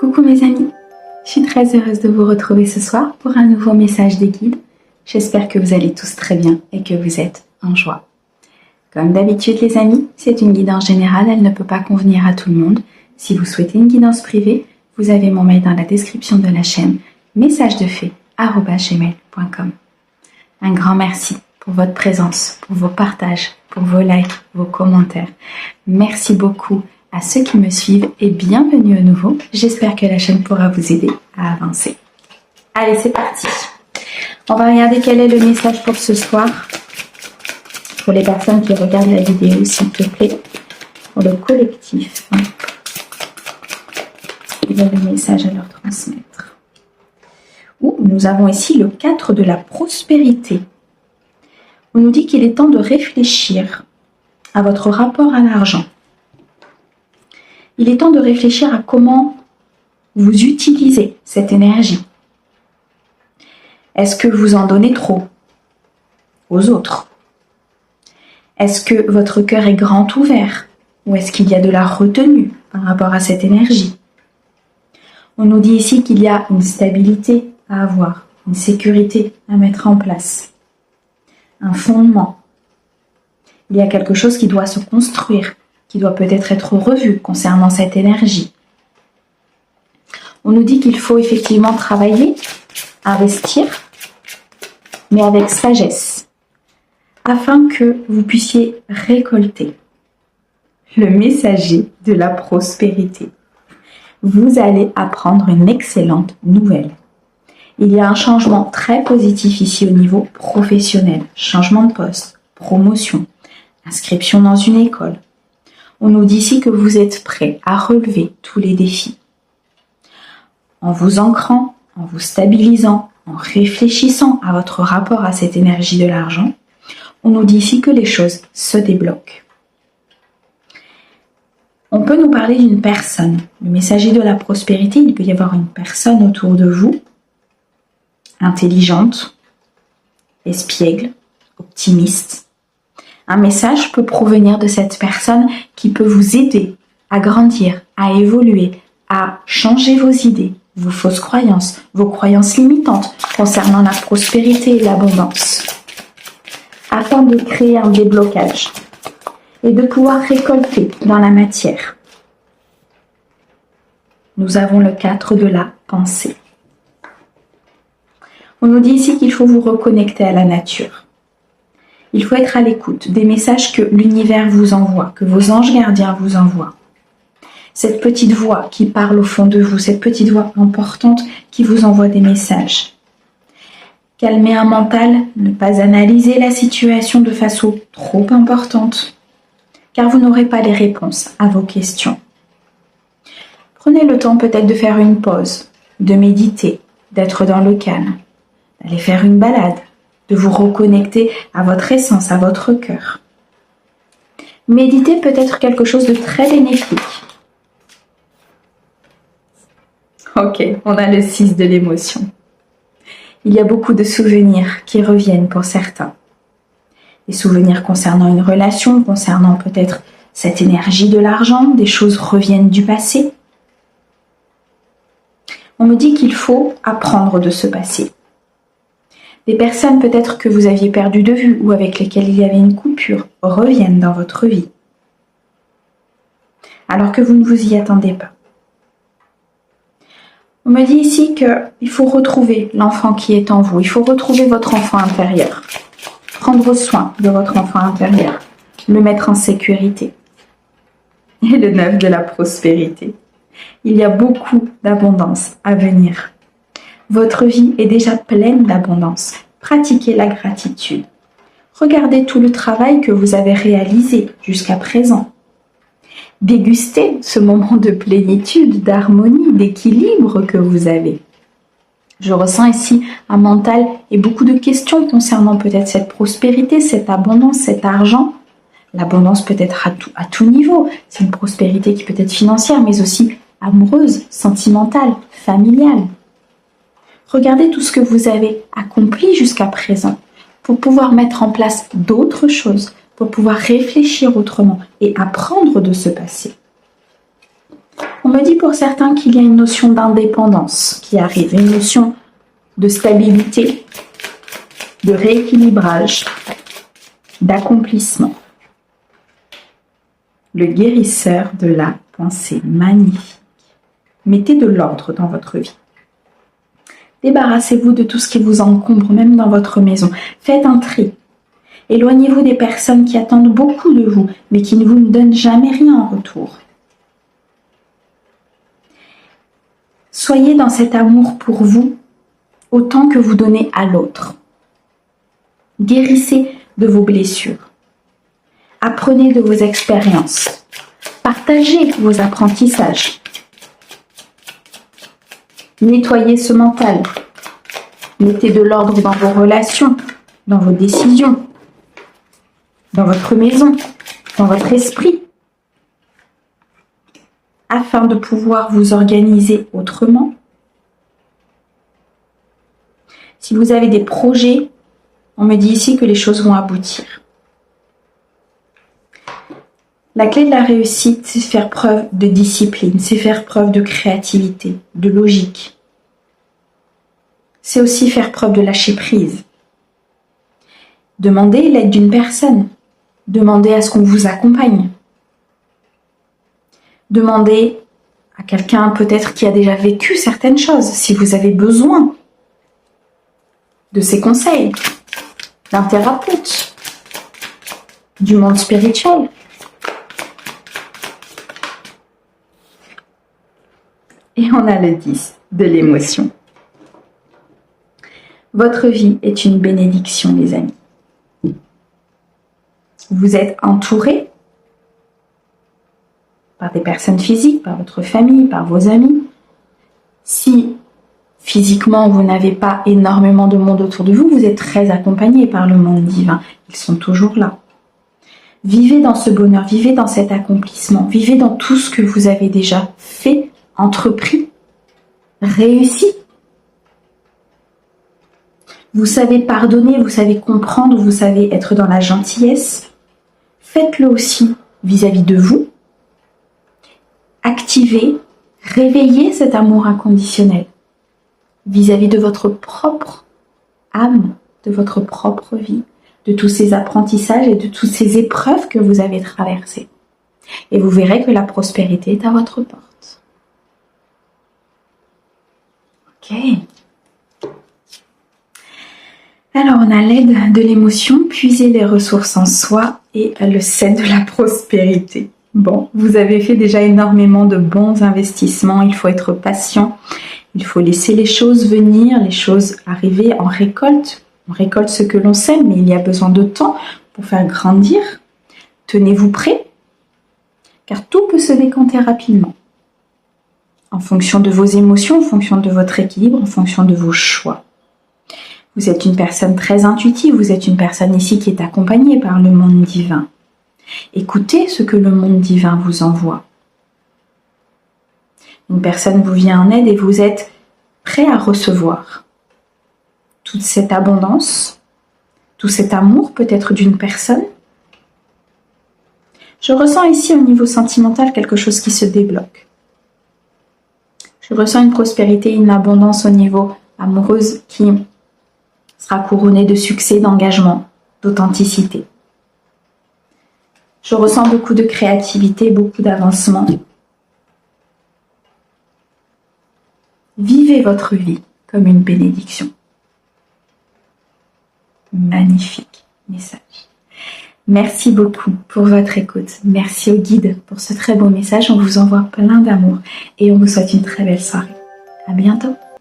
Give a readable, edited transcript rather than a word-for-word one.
Coucou mes amis, je suis très heureuse de vous retrouver ce soir pour un nouveau message des guides. J'espère que vous allez tous très bien et que vous êtes en joie. Comme d'habitude les amis, c'est une guidance générale, elle ne peut pas convenir à tout le monde. Si vous souhaitez une guidance privée, vous avez mon mail dans la description de la chaîne messagesdefée@gmail.com. Un grand merci pour votre présence, pour vos partages, pour vos likes, vos commentaires. Merci beaucoup à ceux qui me suivent et bienvenue à nouveau. J'espère que la chaîne pourra vous aider à avancer. Allez, c'est parti. On va regarder quel est le message pour ce soir. Pour les personnes qui regardent la vidéo, s'il te plaît. Pour le collectif. Il y a le message à leur transmettre. Nous avons ici le 4 de la prospérité. On nous dit qu'il est temps de réfléchir à votre rapport à l'argent. Il est temps de réfléchir à comment vous utilisez cette énergie. Est-ce que vous en donnez trop aux autres? Est-ce que votre cœur est grand ouvert? Ou est-ce qu'il y a de la retenue par rapport à cette énergie? On nous dit ici qu'il y a une stabilité à avoir, une sécurité à mettre en place, un fondement. Il y a quelque chose qui doit se construire, qui doit peut-être être revu concernant cette énergie. On nous dit qu'il faut effectivement travailler, investir, mais avec sagesse, afin que vous puissiez récolter le messager de la prospérité. Vous allez apprendre une excellente nouvelle. Il y a un changement très positif ici au niveau professionnel. Changement de poste, promotion, inscription dans une école. On nous dit ici que vous êtes prêt à relever tous les défis. En vous ancrant, en vous stabilisant, en réfléchissant à votre rapport à cette énergie de l'argent, on nous dit ici que les choses se débloquent. On peut nous parler d'une personne. Le messager de la prospérité, il peut y avoir une personne autour de vous, intelligente, espiègle, optimiste. Un message peut provenir de cette personne qui peut vous aider à grandir, à évoluer, à changer vos idées, vos fausses croyances, vos croyances limitantes concernant la prospérité et l'abondance, afin de créer un déblocage et de pouvoir récolter dans la matière. Nous avons le 4 de la pensée. On nous dit ici qu'il faut vous reconnecter à la nature. Il faut être à l'écoute des messages que l'univers vous envoie, que vos anges gardiens vous envoient. Cette petite voix qui parle au fond de vous, cette petite voix importante qui vous envoie des messages. Calmer un mental, ne pas analyser la situation de façon trop importante, car vous n'aurez pas les réponses à vos questions. Prenez le temps peut-être de faire une pause, de méditer, d'être dans le calme, d'aller faire une balade, de vous reconnecter à votre essence, à votre cœur. Méditer peut être quelque chose de très bénéfique. Ok, on a le 6 de l'émotion. Il y a beaucoup de souvenirs qui reviennent pour certains. Des souvenirs concernant une relation, concernant peut-être cette énergie de l'argent, des choses reviennent du passé. On me dit qu'il faut apprendre de ce passé. Des personnes peut-être que vous aviez perdues de vue ou avec lesquelles il y avait une coupure reviennent dans votre vie, alors que vous ne vous y attendez pas. On me dit ici qu'il faut retrouver l'enfant qui est en vous, il faut retrouver votre enfant intérieur, prendre soin de votre enfant intérieur, le mettre en sécurité. Et le 9 de la prospérité. Il y a beaucoup d'abondance à venir. Votre vie est déjà pleine d'abondance. Pratiquez la gratitude. Regardez tout le travail que vous avez réalisé jusqu'à présent. Dégustez ce moment de plénitude, d'harmonie, d'équilibre que vous avez. Je ressens ici un mental et beaucoup de questions concernant peut-être cette prospérité, cette abondance, cet argent. L'abondance peut être à tout niveau. C'est une prospérité qui peut être financière, mais aussi amoureuse, sentimentale, familiale. Regardez tout ce que vous avez accompli jusqu'à présent pour pouvoir mettre en place d'autres choses, pour pouvoir réfléchir autrement et apprendre de ce passé. On me dit pour certains qu'il y a une notion d'indépendance qui arrive, une notion de stabilité, de rééquilibrage, d'accomplissement. Le guérisseur de la pensée, magnifique. Mettez de l'ordre dans votre vie. Débarrassez-vous de tout ce qui vous encombre, même dans votre maison. Faites un tri. Éloignez-vous des personnes qui attendent beaucoup de vous, mais qui ne vous donnent jamais rien en retour. Soyez dans cet amour pour vous, autant que vous donnez à l'autre. Guérissez de vos blessures. Apprenez de vos expériences. Partagez vos apprentissages. Nettoyez ce mental. Mettez de l'ordre dans vos relations, dans vos décisions, dans votre maison, dans votre esprit, afin de pouvoir vous organiser autrement. Si vous avez des projets, on me dit ici que les choses vont aboutir. La clé de la réussite, c'est faire preuve de discipline, c'est faire preuve de créativité, de logique. C'est aussi faire preuve de lâcher prise. Demandez l'aide d'une personne. Demandez à ce qu'on vous accompagne. Demandez à quelqu'un peut-être qui a déjà vécu certaines choses, si vous avez besoin de ses conseils, d'un thérapeute, du monde spirituel. Et on a le 10 de l'émotion. Votre vie est une bénédiction, les amis. Vous êtes entouré par des personnes physiques, par votre famille, par vos amis. Si physiquement vous n'avez pas énormément de monde autour de vous, vous êtes très accompagné par le monde divin. Ils sont toujours là. Vivez dans ce bonheur, vivez dans cet accomplissement, vivez dans tout ce que vous avez déjà fait, entrepris, réussi. Vous savez pardonner, vous savez comprendre, vous savez être dans la gentillesse. Faites-le aussi vis-à-vis de vous. Activez, réveillez cet amour inconditionnel vis-à-vis de votre propre âme, de votre propre vie, de tous ces apprentissages et de toutes ces épreuves que vous avez traversées. Et vous verrez que la prospérité est à votre porte. Ok. Alors, on a l'aide de l'émotion, puiser les ressources en soi et le 7 de la prospérité. Bon, vous avez fait déjà énormément de bons investissements, il faut être patient, il faut laisser les choses venir, les choses arriver en récolte. On récolte ce que l'on sème, mais il y a besoin de temps pour faire grandir. Tenez-vous prêts, car tout peut se décanter rapidement. En fonction de vos émotions, en fonction de votre équilibre, en fonction de vos choix. Vous êtes une personne très intuitive, vous êtes une personne ici qui est accompagnée par le monde divin. Écoutez ce que le monde divin vous envoie. Une personne vous vient en aide et vous êtes prêt à recevoir toute cette abondance, tout cet amour peut-être d'une personne. Je ressens ici au niveau sentimental quelque chose qui se débloque. Je ressens une prospérité, une abondance au niveau amoureuse qui sera couronnée de succès, d'engagement, d'authenticité. Je ressens beaucoup de créativité, beaucoup d'avancement. Vivez votre vie comme une bénédiction. Magnifique message. Merci beaucoup pour votre écoute. Merci au guide pour ce très beau message. On vous envoie plein d'amour et on vous souhaite une très belle soirée. À bientôt.